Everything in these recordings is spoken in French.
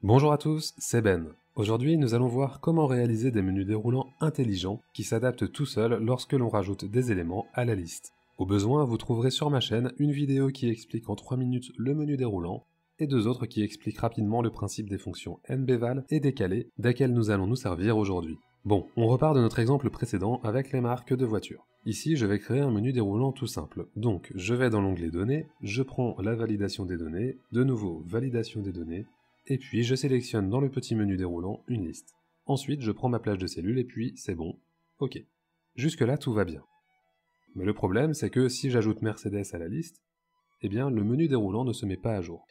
Bonjour à tous, c'est Ben. Aujourd'hui, nous allons voir comment réaliser des menus déroulants intelligents qui s'adaptent tout seuls lorsque l'on rajoute des éléments à la liste. Au besoin, vous trouverez sur ma chaîne une vidéo qui explique en 3 minutes le menu déroulant et 2 autres qui expliquent rapidement le principe des fonctions nbval et décalé desquelles nous allons nous servir aujourd'hui. Bon, on repart de notre exemple précédent avec les marques de voitures. Ici, je vais créer un menu déroulant tout simple. Donc, je vais dans l'onglet Données, je prends la validation des données, de nouveau validation des données, et puis je sélectionne dans le petit menu déroulant une liste. Ensuite, je prends ma plage de cellules et puis c'est bon. Ok. Jusque-là, tout va bien. Mais le problème, c'est que si j'ajoute Mercedes à la liste, eh bien, le menu déroulant ne se met pas à jour.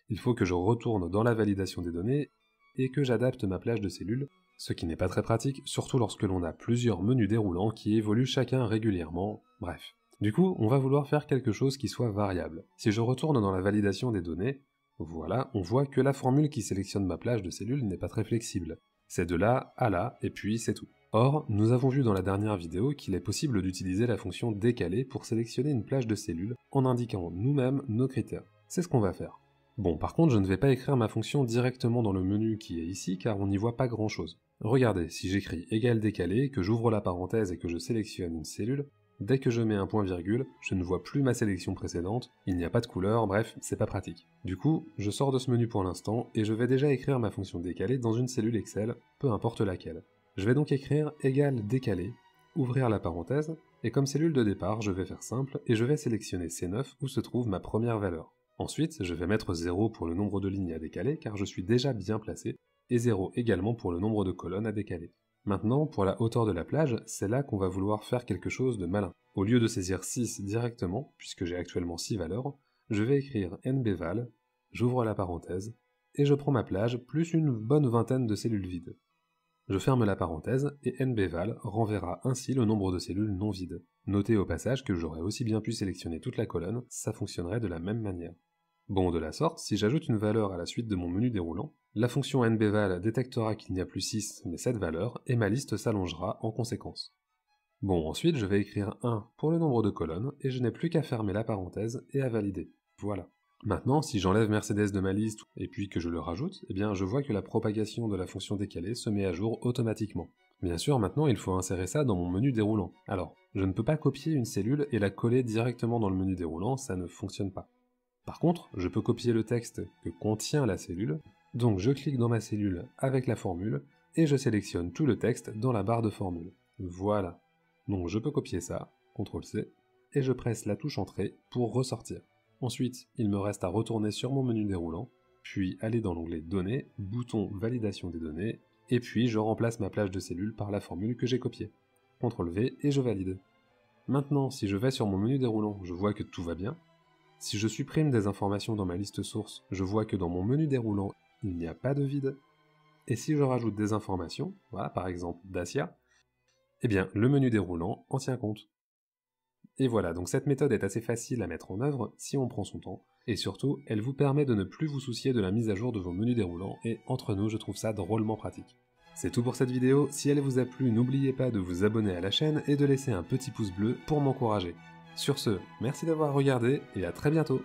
Il faut que je retourne dans la validation des données et que j'adapte ma plage de cellules, ce qui n'est pas très pratique, surtout lorsque l'on a plusieurs menus déroulants qui évoluent chacun régulièrement, bref. Du coup, on va vouloir faire quelque chose qui soit variable. Si je retourne dans la validation des données, voilà, on voit que la formule qui sélectionne ma plage de cellules n'est pas très flexible. C'est de là à là, et puis c'est tout. Or, nous avons vu dans la dernière vidéo qu'il est possible d'utiliser la fonction décalé pour sélectionner une plage de cellules en indiquant nous-mêmes nos critères. C'est ce qu'on va faire. Bon, par contre, je ne vais pas écrire ma fonction directement dans le menu qui est ici, car on n'y voit pas grand-chose. Regardez, si j'écris égal décalé, que j'ouvre la parenthèse et que je sélectionne une cellule, dès que je mets un point-virgule, je ne vois plus ma sélection précédente, il n'y a pas de couleur, bref, c'est pas pratique. Du coup, je sors de ce menu pour l'instant, et je vais déjà écrire ma fonction décalé dans une cellule Excel, peu importe laquelle. Je vais donc écrire égal décalé, ouvrir la parenthèse, et comme cellule de départ, je vais faire simple, et je vais sélectionner C9 où se trouve ma première valeur. Ensuite, je vais mettre 0 pour le nombre de lignes à décaler, car je suis déjà bien placé, et 0 également pour le nombre de colonnes à décaler. Maintenant, pour la hauteur de la plage, c'est là qu'on va vouloir faire quelque chose de malin. Au lieu de saisir 6 directement, puisque j'ai actuellement 6 valeurs, je vais écrire nbval, j'ouvre la parenthèse, et je prends ma plage plus une bonne vingtaine de cellules vides. Je ferme la parenthèse, et nbval renverra ainsi le nombre de cellules non vides. Notez au passage que j'aurais aussi bien pu sélectionner toute la colonne, ça fonctionnerait de la même manière. Bon, de la sorte, si j'ajoute une valeur à la suite de mon menu déroulant, la fonction nbval détectera qu'il n'y a plus 6 mais 7 valeurs, et ma liste s'allongera en conséquence. Bon, ensuite je vais écrire 1 pour le nombre de colonnes, et je n'ai plus qu'à fermer la parenthèse et à valider. Voilà. Maintenant, si j'enlève Mercedes de ma liste, et puis que je le rajoute, eh bien je vois que la propagation de la fonction décalée se met à jour automatiquement. Bien sûr, maintenant il faut insérer ça dans mon menu déroulant. Alors, je ne peux pas copier une cellule et la coller directement dans le menu déroulant, ça ne fonctionne pas. Par contre, je peux copier le texte que contient la cellule, donc je clique dans ma cellule avec la formule, et je sélectionne tout le texte dans la barre de formule. Voilà. Donc je peux copier ça, CTRL-C, et je presse la touche Entrée pour ressortir. Ensuite, il me reste à retourner sur mon menu déroulant, puis aller dans l'onglet Données, bouton Validation des données, et puis je remplace ma plage de cellules par la formule que j'ai copiée. CTRL-V et je valide. Maintenant, si je vais sur mon menu déroulant, je vois que tout va bien. Si je supprime des informations dans ma liste source, je vois que dans mon menu déroulant, il n'y a pas de vide. Et si je rajoute des informations, voilà, par exemple Dacia, eh bien le menu déroulant en tient compte. Et voilà, donc cette méthode est assez facile à mettre en œuvre si on prend son temps, et surtout, elle vous permet de ne plus vous soucier de la mise à jour de vos menus déroulants, et entre nous, je trouve ça drôlement pratique. C'est tout pour cette vidéo, si elle vous a plu, n'oubliez pas de vous abonner à la chaîne et de laisser un petit pouce bleu pour m'encourager. Sur ce, merci d'avoir regardé et à très bientôt.